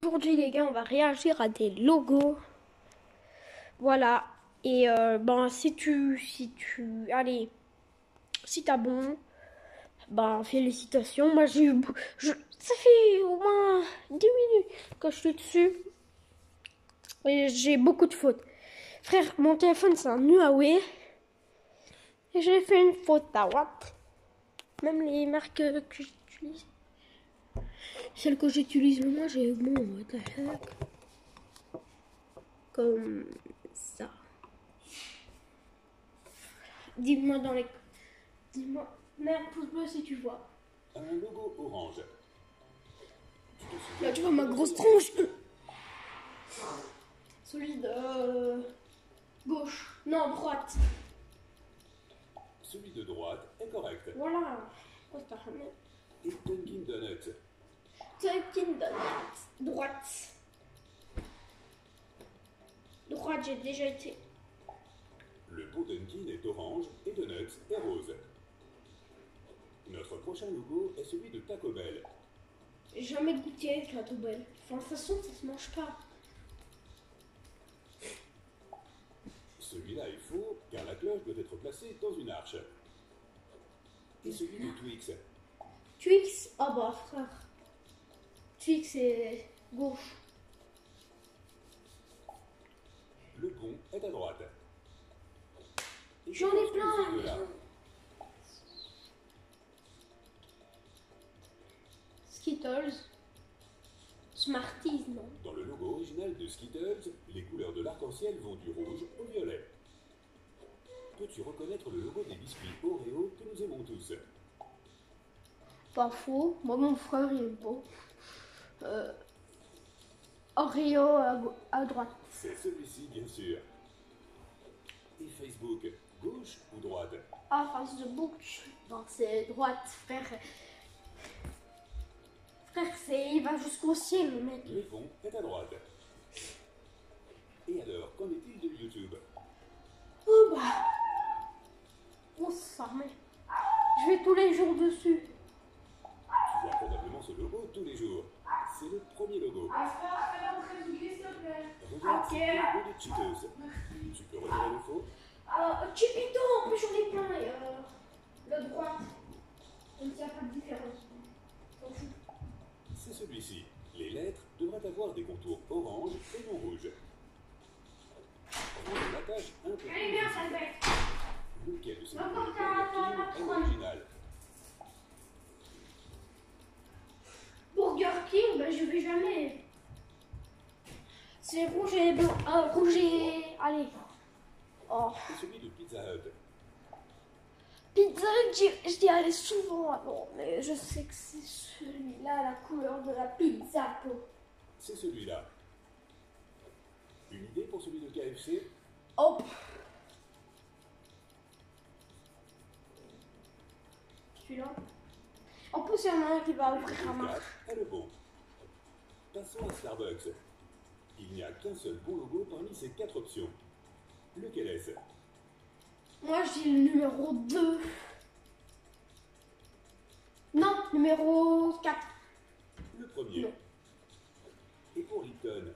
Aujourd'hui les gars, on va réagir à des logos. Voilà. Et allez, si t'as bon, félicitations. Moi j'ai eu, ça fait au moins 10 minutes que je suis dessus et j'ai beaucoup de fautes. Frère, mon téléphone c'est un Huawei et j'ai fait une faute. T'as what? Même les marques que j'utilise, celles que j'utilise le moins, j'ai bon, what the heck, comme ça. Dis-moi dans les... Dis-moi, merde, pouce bleu si tu vois. Un logo orange. Là, tu vois ma grosse tronche. Celui de gauche. Non, droite. Celui de droite est correct. Voilà. Oh, t'as jamais. Et Dunkin' Donuts. Dunkin' Donuts. Droite. Droite, j'ai déjà été. Le pot Dunkin' est orange et Donuts est rose. Notre prochain logo est celui de Taco Bell. J'ai jamais goûté la Taco Bell. Enfin, de toute façon, ça se mange pas. Celui-là est faux car la cloche doit être placée dans une arche. Et celui de Twix. Twix. Oh bah frère. Twix c'est gauche. Le bon est à droite. J'en ai plein. Skittles. Smarties, non. Dans le logo original de Skittles, les couleurs de l'arc-en-ciel vont du rouge au violet. Peux-tu reconnaître le logo des biscuits Oreo que nous aimons tous? Pas faux. Moi, mon frère, il est beau. Oreo à droite. C'est celui-ci, bien sûr. Et Facebook, gauche ou droite? Ah, Facebook, non, c'est droite, frère. Frère, il va jusqu'au ciel, le mec. Le fond est à droite. Et alors, qu'en est-il de YouTube? Oh bah. On s'en remet. Je vais tous les jours dessus. Tu vois probablement ce logo tous les jours. C'est le premier logo. Regarde, c'est le logo de Cheetos. Tu peux retirer le faux? Chipito, en plus j'en ai plein. Et, la droite. Il n'y a pas de différence. C'est celui-ci. Les lettres devraient avoir des contours orange et non rouge. On l'attache un peu plus visible. Lequel de ces deux est original? Burger King, ben je vais jamais. C'est rouge et blanc. Rouge et... Allez. Oh. C'est celui de Pizza Hut. Pizza Hut, j'y allais souvent avant, mais je sais que c'est celui-là, la couleur de la pizza. C'est celui-là. Une idée pour celui de KFC? Hop. Celui-là. En plus, il y en a un qui va ouvrir la marque. Est le bon. Passons à Starbucks. Il n'y a qu'un seul bon logo parmi ces 4 options. Lequel est-ce? Moi, je dis le numéro 2. Non, numéro 4. Le premier. Non. Et pour Lipton?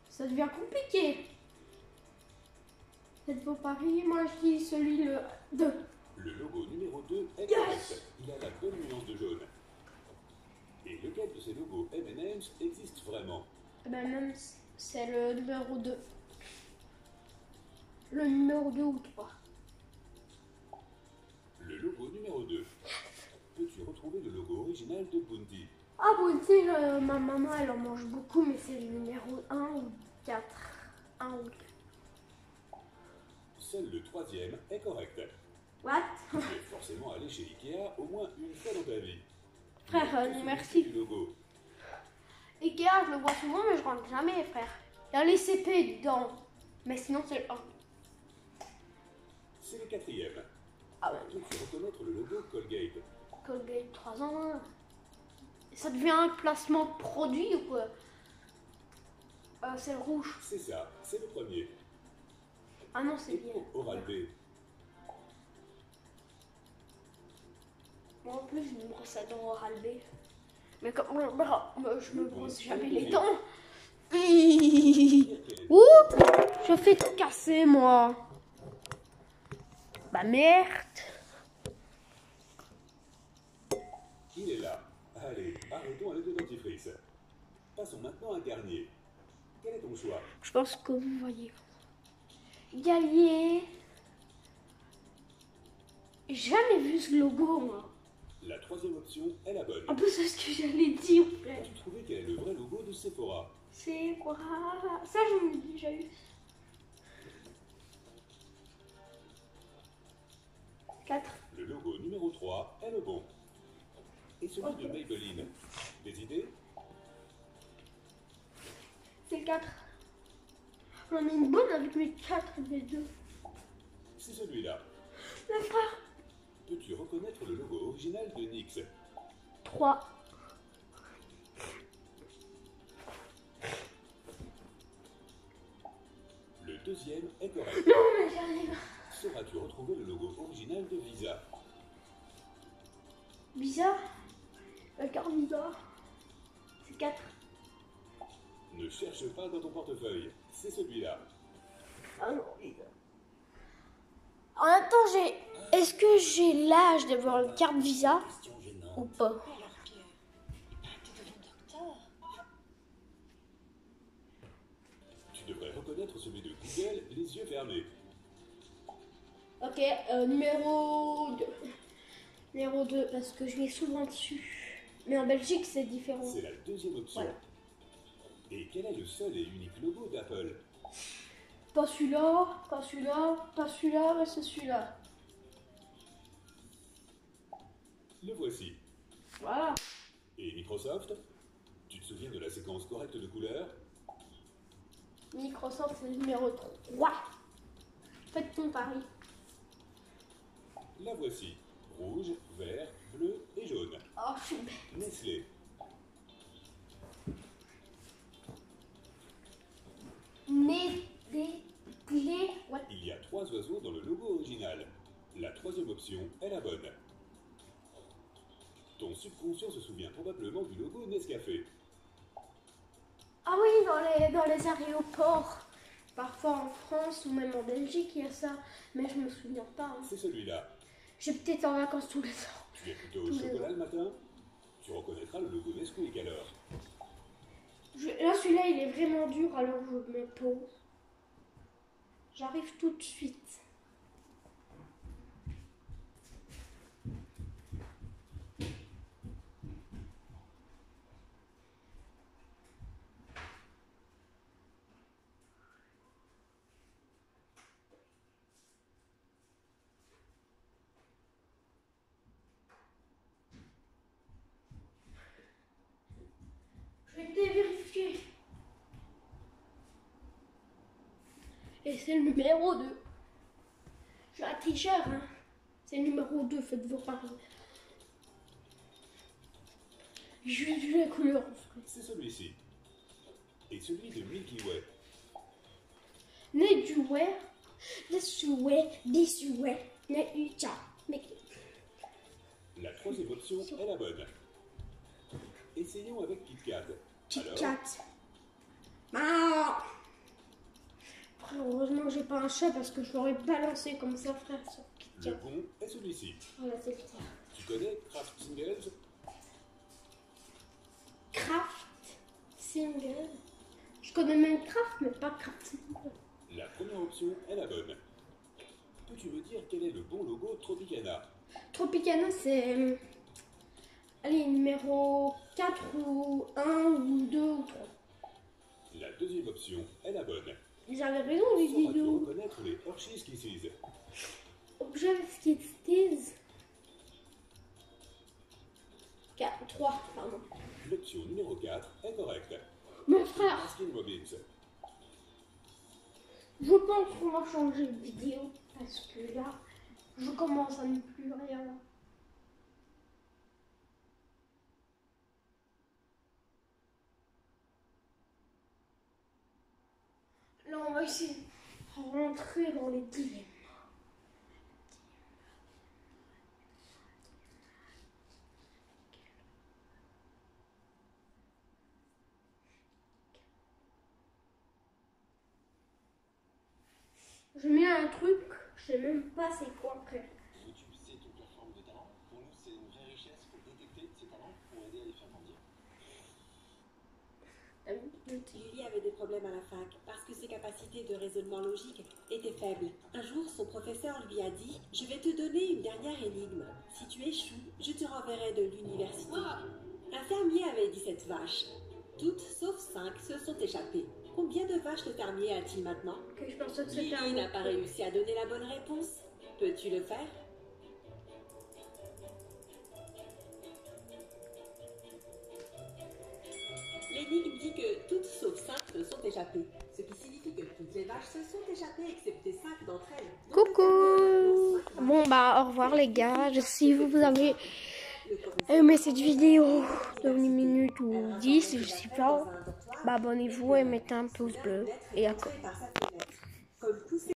Ça devient compliqué. Faites vos paris. Moi, je dis celui le 2. Le logo numéro 2 est Yes. correct. Il a la bonne nuance de jaune. Et lequel de ces logos M&M's existe vraiment? Ben même, c'est le numéro 2. Le numéro 2 ou 3. Le logo numéro 2. Peux-tu retrouver le logo original de Bounty? Ah, bon, tu sais, ma maman, elle en mange beaucoup, mais c'est le numéro 1 ou 4. 1 ou 4. Seul le troisième est correct. What? Tu es forcément allé chez Ikea au moins une fois dans ta vie. Frère, Mais merci. du logo. Ikea, je le vois souvent, mais je rentre jamais, frère. Il y a les CP dedans. Mais sinon, c'est le 1. C'est le quatrième. Ah ouais. Peux-tu reconnaître le logo Colgate? Colgate 3 ans. Ça devient un placement de produit ou quoi? C'est le rouge. C'est ça, c'est le premier. Ah non, c'est Et bien. pour Oral-B? Moi en plus, je me brosse à dents Oral-B. Mais comme je me brosse jamais les Bien. dents. Dire quel est le Oups, je fais tout casser moi. Bah merde. Il est là. Allez, arrêtons avec le dentifrice. Passons maintenant à Garnier. Quel est ton choix? Je pense que vous voyez. Gallier. J'ai jamais vu ce logo moi. La troisième option est la bonne. En plus c'est ce que j'allais dire. As-tu trouvé quel est le vrai logo de Sephora? C'est quoi? Ça j'en ai déjà eu. 4. Le logo numéro 3 est le bon. Et celui de Maybelline. Des idées? C'est 4. J'en ai une bonne avec mes 4 et mes 2. C'est celui-là. Le frère. Peux-tu reconnaître le logo original de NYX? 3. Le deuxième est correct. Non mais j'arrive. Sauras-tu retrouver le logo original de Visa? Bizarre. La carte bizarre. C'est 4. Ne cherche pas dans ton portefeuille. C'est celui-là. Ah non, bizarre. En même temps, est-ce que j'ai l'âge d'avoir une carte Visa Question gênante. ou pas? Alors que tu deviens docteur. Tu devrais reconnaître celui de Google les yeux fermés. Ok, numéro 2. Numéro 2, parce que je l'ai souvent dessus. Mais en Belgique, c'est différent. C'est la deuxième option. Voilà. Et quel est le seul et unique logo d'Apple? Pas celui-là, pas celui-là, pas celui-là, mais c'est celui-là. Le voici. Voilà. Et Microsoft? Tu te souviens de la séquence correcte de couleurs? Microsoft, c'est le numéro 3. Faites ton pari. La voici. Rouge, vert, bleu et jaune. Oh, je suis bête. Nestlé. Né, des, clés. Ouais. Il y a 3 oiseaux dans le logo original. La troisième option est la bonne. Ton subconscient se souvient probablement du logo Nescafé. Ah oui, dans les aéroports. Parfois en France ou même en Belgique, il y a ça. Mais je me souviens pas. Hein. C'est celui-là. J'ai peut-être en vacances tous les ans. Tu es plutôt au Tous les chocolat ans. le matin? Tu reconnaîtras le logo Nesquik alors. Là, celui-là, il est vraiment dur, alors je mets pause. J'arrive tout de suite. Je vais vérifier. Et c'est le numéro 2. Je suis un tricheur, hein. C'est le numéro 2, faites vos paris. J'ai vu la couleur en fait. C'est celui-ci. Et celui de Milky Way. Né du way, this way, né du tcha. Mais La troisième option est la bonne. Essayons avec KitKat. Kit Alors, Kat. Ah. Après, heureusement que j'ai pas un chat parce que je l'aurais balancé comme ça, frère, sur Kit le Kat. bon est celui-ci. Voilà, c'est ça. Tu connais Kraft Singles? Craft Single. Je connais même Craft, mais pas Craft Single. La première option est la bonne. Peux-tu me dire quel est le bon logo Tropicana? Tropicana, c'est. Allez, numéro 4 ou 1 ou 2 ou 3. La deuxième option est la bonne. Ils avaient raison, les Sauras-tu vidéos. reconnaître les Hershey's Kisses? Objectives. 3, pardon. L'option numéro 4 est correcte. Mon frère, Baskin Robbins. je pense qu'on va changer de vidéo parce que là, je commence à ne plus rien. Là, on va essayer de rentrer dans les dilemmes. Je mets un truc, je sais même pas c'est quoi, frère. YouTube, c'est une plateforme de talent. Pour nous, c'est une vraie richesse pour détecter ces talents pour aider à les faire grandir. Lily avait des problèmes à la fac parce que ses capacités de raisonnement logique étaient faibles. Un jour, son professeur lui a dit « Je vais te donner une dernière énigme. Si tu échoues, je te renverrai de l'université. » Un fermier avait 17 vaches. Toutes, sauf 5, se sont échappées. Combien de vaches le fermier a-t-il maintenant? Ok, je pensais que c'était Lily un n'a pas réussi à donner la bonne réponse. Peux-tu le faire? L'énigme dit que toutes sauf 5 se sont échappées. Ce qui signifie que toutes les vaches se sont échappées excepté 5 d'entre elles. Coucou. Bon bah au revoir les gars. Si vous avez aimé cette vidéo de 1 minute ou 10, je sais pas, bah abonnez-vous et mettez un pouce bleu et à